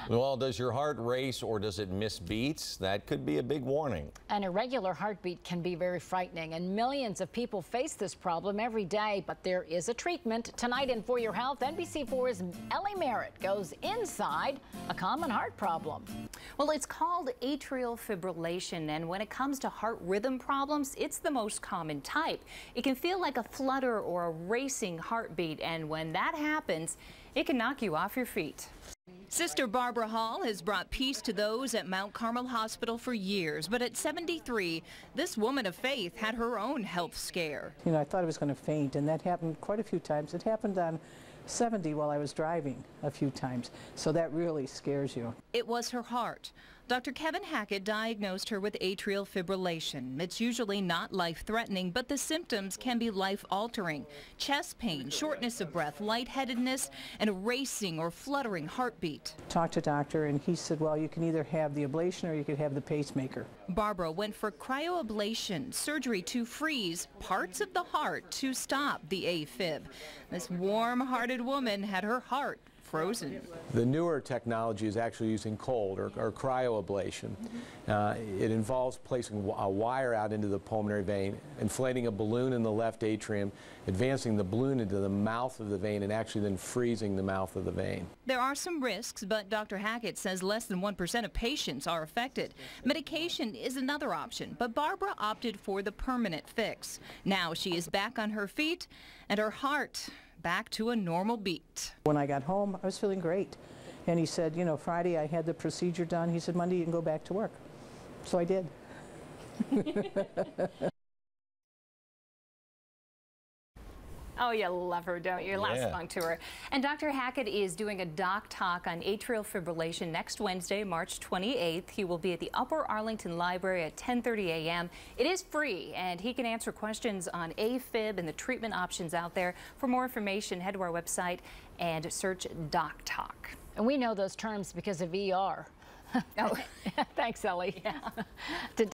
Well, does your heart race or does it miss beats? That could be a big warning. An irregular heartbeat can be very frightening, and millions of people face this problem every day, but there is a treatment. Tonight in For Your Health, NBC4's Ellie Merritt goes inside a common heart problem. Well, it's called atrial fibrillation, and when it comes to heart rhythm problems, it's the most common type. It can feel like a flutter or a racing heartbeat, and when that happens, it can knock you off your feet. Sister Barbara Hahl has brought peace to those at Mount Carmel Hospital for years, but at 73, this woman of faith had her own health scare. You know, I thought I was going to faint, and that happened quite a few times. It happened on 70 while I was driving a few times, so that really scares you. It was her heart. Dr. Kevin Hackett diagnosed her with atrial fibrillation. It's usually not life-threatening, but the symptoms can be life-altering. Chest pain, shortness of breath, lightheadedness, and a racing or fluttering heartbeat. Talked to doctor, and he said, well, you can either have the ablation or you could have the pacemaker. Barbara went for cryoablation, surgery to freeze parts of the heart to stop the A-Fib. This warm-hearted woman had her heart frozen. The newer technology is actually using cold or cryoablation. It involves placing a wire out into the pulmonary vein, inflating a balloon in the left atrium, advancing the balloon into the mouth of the vein, and actually then freezing the mouth of the vein. There are some risks, but Dr. Hackett says less than 1% of patients are affected. Medication is another option, but Barbara opted for the permanent fix. Now she is back on her feet and her heart back to a normal beat. When I got home, I was feeling great. And he said, you know, Friday I had the procedure done. He said, Monday you can go back to work. So I did. Oh, you love her, don't you? Last song to her. And Dr. Hackett is doing a doc talk on atrial fibrillation next Wednesday, March 28th. He will be at the Upper Arlington Library at 10:30 a.m. It is free, and he can answer questions on A-Fib and the treatment options out there. For more information, head to our website and search Doc Talk. And we know those terms because of ER. Oh. Thanks, Ellie. Yeah.